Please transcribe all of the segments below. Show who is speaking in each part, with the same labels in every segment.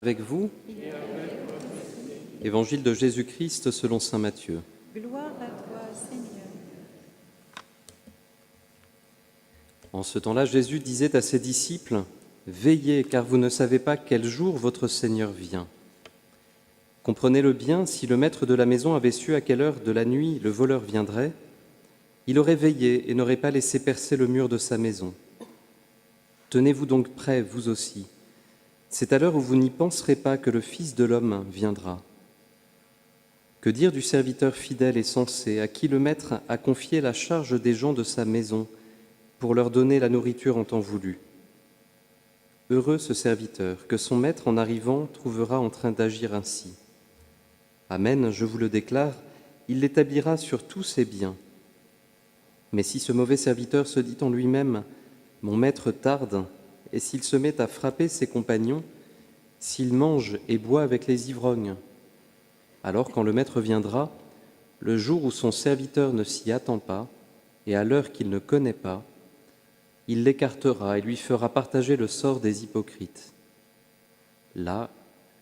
Speaker 1: Avec vous, Évangile de Jésus-Christ selon saint Matthieu.
Speaker 2: Gloire à toi, Seigneur.
Speaker 1: En ce temps-là, Jésus disait à ses disciples, « Veillez, car vous ne savez pas quel jour votre Seigneur vient. Comprenez-le bien, si le maître de la maison avait su à quelle heure de la nuit le voleur viendrait, il aurait veillé et n'aurait pas laissé percer le mur de sa maison. Tenez-vous donc prêts, vous aussi. C'est à l'heure où vous n'y penserez pas que le Fils de l'homme viendra. Que dire du serviteur fidèle et sensé, à qui le maître a confié la charge des gens de sa maison pour leur donner la nourriture en temps voulu? Heureux ce serviteur, que son maître, en arrivant, trouvera en train d'agir ainsi. Amen, je vous le déclare, il l'établira sur tous ses biens. Mais si ce mauvais serviteur se dit en lui-même, « Mon maître tarde », et s'il se met à frapper ses compagnons, s'il mange et boit avec les ivrognes, alors quand le maître viendra, le jour où son serviteur ne s'y attend pas, et à l'heure qu'il ne connaît pas, il l'écartera et lui fera partager le sort des hypocrites. Là,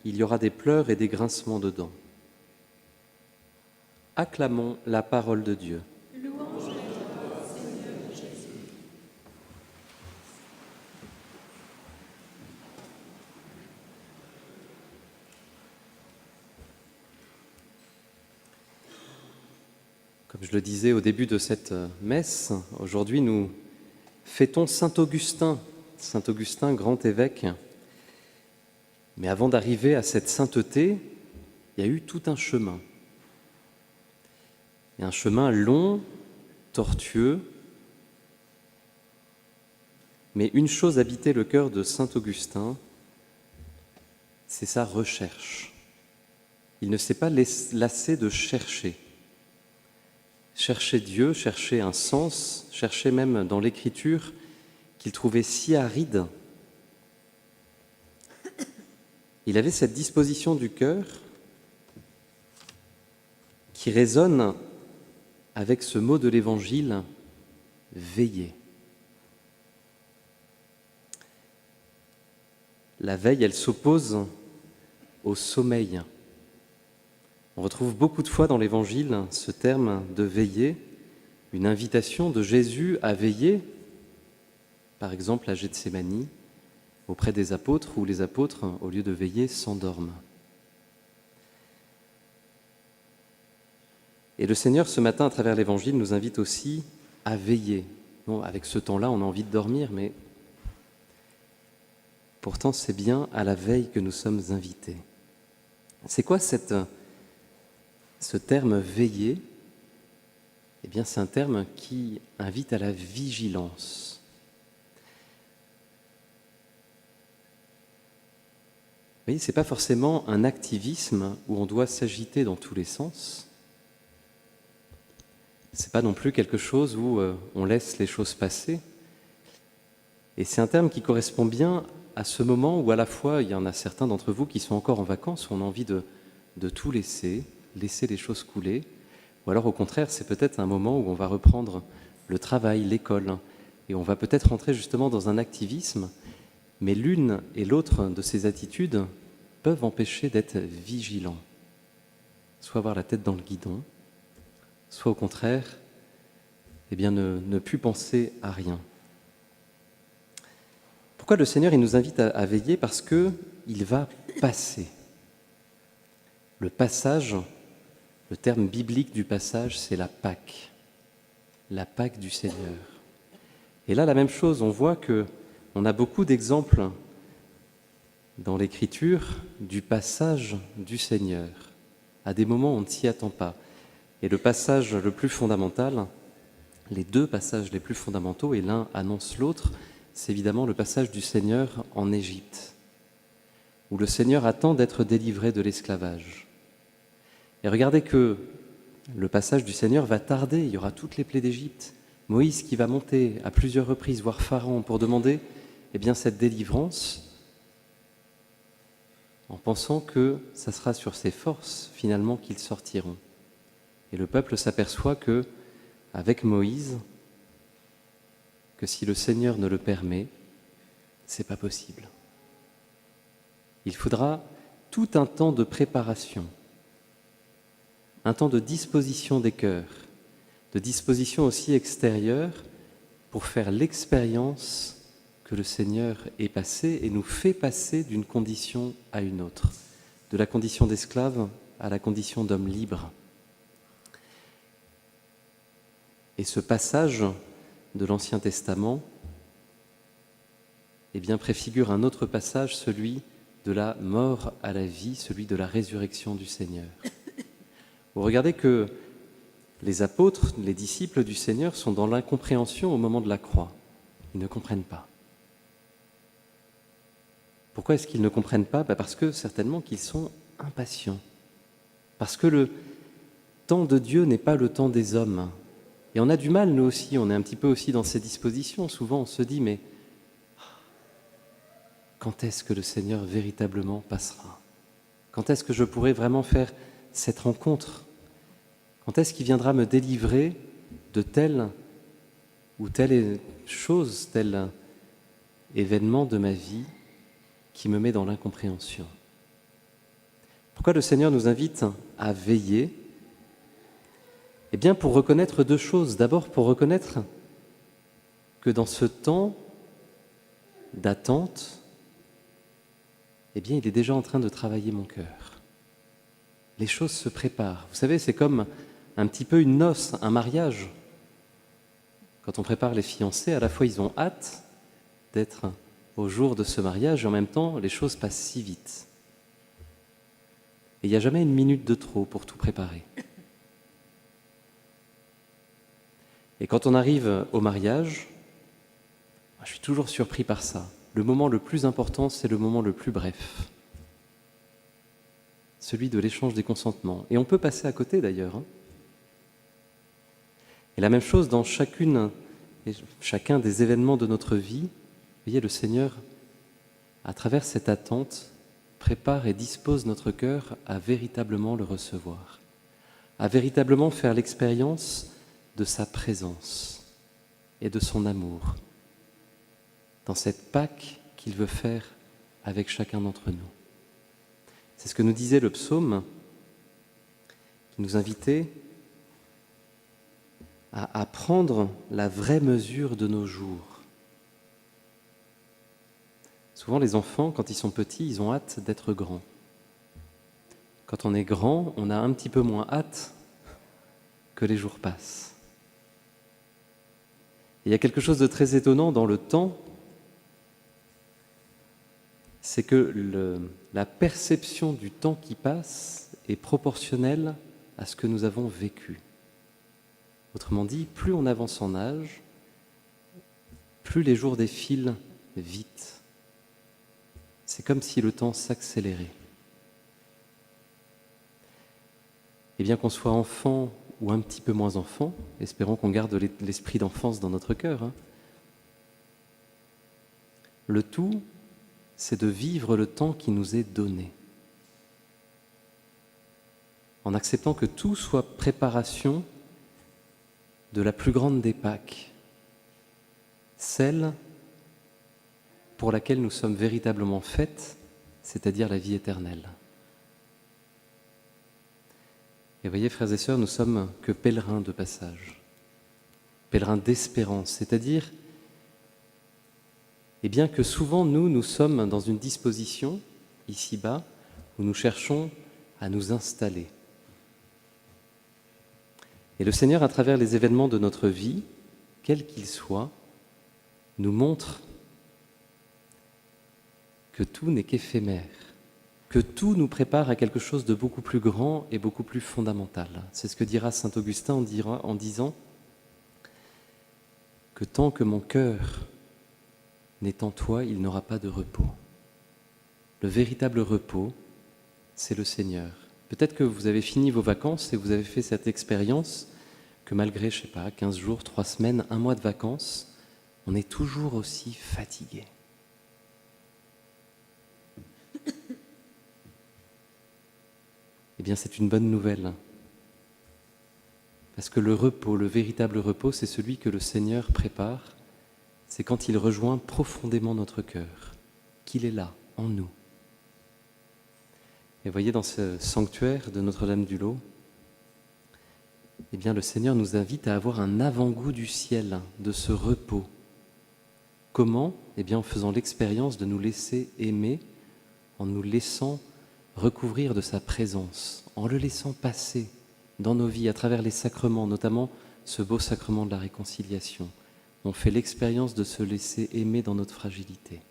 Speaker 1: il y aura des pleurs et des grincements de dents. Acclamons la parole de Dieu.
Speaker 2: Louange à toi, Seigneur Jésus.
Speaker 1: Comme je le disais au début de cette messe, aujourd'hui nous fêtons Saint Augustin, grand évêque. Mais avant d'arriver à cette sainteté, il y a eu tout un chemin. Et un chemin long, tortueux. Mais une chose habitait le cœur de Saint Augustin, c'est sa recherche. Il ne s'est pas lassé de chercher. Chercher Dieu, chercher un sens, chercher même dans l'Écriture qu'il trouvait si aride. Il avait cette disposition du cœur qui résonne avec ce mot de l'Évangile, « veiller ». La veille, elle s'oppose au sommeil. On retrouve beaucoup de fois dans l'Évangile ce terme de veiller, une invitation de Jésus à veiller, par exemple à Gethsémani, auprès des apôtres, où les apôtres, au lieu de veiller, s'endorment. Et le Seigneur, ce matin, à travers l'Évangile, nous invite aussi à veiller. Bon, avec ce temps-là, on a envie de dormir, mais pourtant, c'est bien à la veille que nous sommes invités. C'est quoi ce terme « veiller » ? Eh bien, c'est un terme qui invite à la vigilance. Vous voyez, ce n'est pas forcément un activisme où on doit s'agiter dans tous les sens. Ce n'est pas non plus quelque chose où on laisse les choses passer. Et c'est un terme qui correspond bien à ce moment où à la fois, il y en a certains d'entre vous qui sont encore en vacances, où on a envie de tout laisser les choses couler, ou alors au contraire, c'est peut-être un moment où on va reprendre le travail, l'école, et on va peut-être rentrer justement dans un activisme, mais l'une et l'autre de ces attitudes peuvent empêcher d'être vigilants, soit avoir la tête dans le guidon, soit au contraire, eh bien, ne plus penser à rien. Pourquoi le Seigneur il nous invite à veiller ? Parce qu'il va passer. Le passage, le terme biblique du passage, c'est la Pâque du Seigneur. Et là, la même chose, on voit qu'on a beaucoup d'exemples dans l'Écriture du passage du Seigneur, à des moments où on ne s'y attend pas. Et le passage le plus fondamental, les deux passages les plus fondamentaux, et l'un annonce l'autre, c'est évidemment le passage du Seigneur en Égypte, où le Seigneur attend d'être délivré de l'esclavage. Et regardez que le passage du Seigneur va tarder, il y aura toutes les plaies d'Égypte. Moïse qui va monter à plusieurs reprises, voir Pharaon, pour demander cette délivrance, en pensant que ça sera sur ses forces, finalement, qu'ils sortiront. Et le peuple s'aperçoit qu'avec Moïse, que si le Seigneur ne le permet, c'est pas possible. Il faudra tout un temps de préparation, un temps de disposition des cœurs, de disposition aussi extérieure pour faire l'expérience que le Seigneur est passé et nous fait passer d'une condition à une autre, de la condition d'esclave à la condition d'homme libre. Et ce passage de l'Ancien Testament préfigure un autre passage, celui de la mort à la vie, celui de la résurrection du Seigneur. Vous regardez que les apôtres, les disciples du Seigneur sont dans l'incompréhension au moment de la croix. Ils ne comprennent pas. Pourquoi est-ce qu'ils ne comprennent pas ? Parce que certainement qu'ils sont impatients. Parce que le temps de Dieu n'est pas le temps des hommes. Et on a du mal, nous aussi, on est un petit peu aussi dans ces dispositions. Souvent, on se dit, mais quand est-ce que le Seigneur véritablement passera ? Quand est-ce que je pourrai vraiment faire cette rencontre ? Quand est-ce qu'il viendra me délivrer de telle ou telle chose, tel événement de ma vie qui me met dans l'incompréhension ? Pourquoi le Seigneur nous invite à veiller ? Eh bien, pour reconnaître deux choses. D'abord, pour reconnaître que dans ce temps d'attente, il est déjà en train de travailler mon cœur. Les choses se préparent. Vous savez, c'est comme un petit peu une noce, un mariage. Quand on prépare les fiancés, à la fois ils ont hâte d'être au jour de ce mariage et en même temps, les choses passent si vite. Et il n'y a jamais une minute de trop pour tout préparer. Et quand on arrive au mariage, je suis toujours surpris par ça. Le moment le plus important, c'est le moment le plus bref. Celui de l'échange des consentements. Et on peut passer à côté d'ailleurs. Et la même chose dans chacun des événements de notre vie. Vous voyez, le Seigneur, à travers cette attente, prépare et dispose notre cœur à véritablement le recevoir, à véritablement faire l'expérience de sa présence et de son amour dans cette Pâque qu'il veut faire avec chacun d'entre nous. C'est ce que nous disait le psaume qui nous invitait à prendre la vraie mesure de nos jours. Souvent, les enfants, quand ils sont petits, ils ont hâte d'être grands. Quand on est grand, on a un petit peu moins hâte que les jours passent. Et il y a quelque chose de très étonnant dans le temps, c'est que la perception du temps qui passe est proportionnelle à ce que nous avons vécu. Autrement dit, plus on avance en âge, plus les jours défilent vite. C'est comme si le temps s'accélérait. Et bien qu'on soit enfant ou un petit peu moins enfant, espérons qu'on garde l'esprit d'enfance dans notre cœur, le tout, c'est de vivre le temps qui nous est donné, en acceptant que tout soit préparation de la plus grande des Pâques, celle pour laquelle nous sommes véritablement faites, c'est-à-dire la vie éternelle. Et voyez, frères et sœurs, nous sommes que pèlerins de passage, pèlerins d'espérance, c'est-à-dire que souvent nous sommes dans une disposition, ici-bas, où nous cherchons à nous installer. Et le Seigneur, à travers les événements de notre vie, quels qu'ils soient, nous montre que tout n'est qu'éphémère, que tout nous prépare à quelque chose de beaucoup plus grand et beaucoup plus fondamental. C'est ce que dira saint Augustin en disant que tant que mon cœur n'est en toi, il n'aura pas de repos. Le véritable repos, c'est le Seigneur. Peut-être que vous avez fini vos vacances et vous avez fait cette expérience que malgré, 15 jours, 3 semaines, 1 mois de vacances, on est toujours aussi fatigué. Eh bien, c'est une bonne nouvelle. Parce que le repos, le véritable repos, c'est celui que le Seigneur prépare. C'est quand il rejoint profondément notre cœur, qu'il est là, en nous. Et voyez, dans ce sanctuaire de Notre-Dame-du-Lot, eh bien, le Seigneur nous invite à avoir un avant-goût du ciel, de ce repos. Comment ? Eh bien, en faisant l'expérience de nous laisser aimer, en nous laissant recouvrir de sa présence, en le laissant passer dans nos vies à travers les sacrements, notamment ce beau sacrement de la réconciliation. On fait l'expérience de se laisser aimer dans notre fragilité.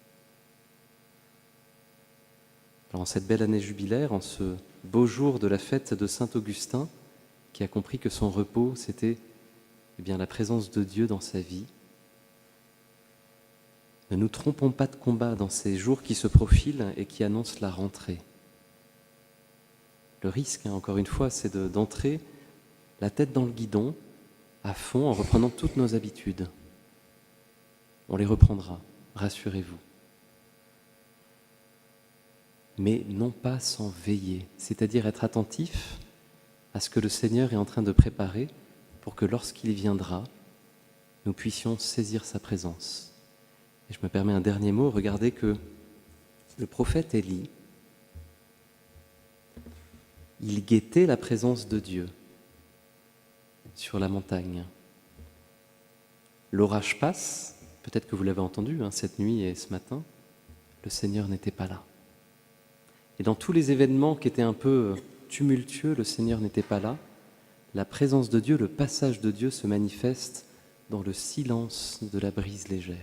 Speaker 1: Alors, en cette belle année jubilaire, en ce beau jour de la fête de Saint-Augustin, qui a compris que son repos, c'était bien la présence de Dieu dans sa vie, ne nous trompons pas de combat dans ces jours qui se profilent et qui annoncent la rentrée. Le risque, encore une fois, c'est d'entrer la tête dans le guidon, à fond, en reprenant toutes nos habitudes. On les reprendra, rassurez-vous. Mais non pas sans veiller, c'est-à-dire être attentif à ce que le Seigneur est en train de préparer pour que lorsqu'il viendra, nous puissions saisir sa présence. Et je me permets un dernier mot, regardez que le prophète Élie, il guettait la présence de Dieu sur la montagne. L'orage passe, peut-être que vous l'avez entendu cette nuit et ce matin, le Seigneur n'était pas là. Et dans tous les événements qui étaient un peu tumultueux, le Seigneur n'était pas là. La présence de Dieu, le passage de Dieu se manifeste dans le silence de la brise légère.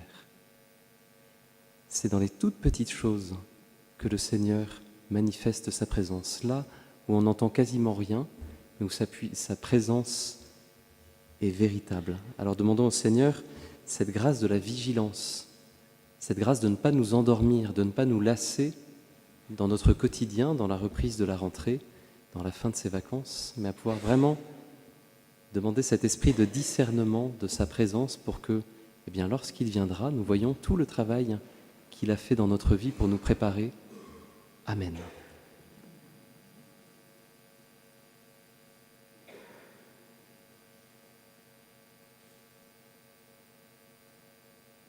Speaker 1: C'est dans les toutes petites choses que le Seigneur manifeste sa présence. Là où on n'entend quasiment rien, mais où sa présence est véritable. Alors demandons au Seigneur cette grâce de la vigilance, cette grâce de ne pas nous endormir, de ne pas nous lasser dans notre quotidien, dans la reprise de la rentrée, dans la fin de ses vacances, mais à pouvoir vraiment demander cet esprit de discernement de sa présence pour que, eh bien, lorsqu'il viendra, nous voyons tout le travail qu'il a fait dans notre vie pour nous préparer. Amen.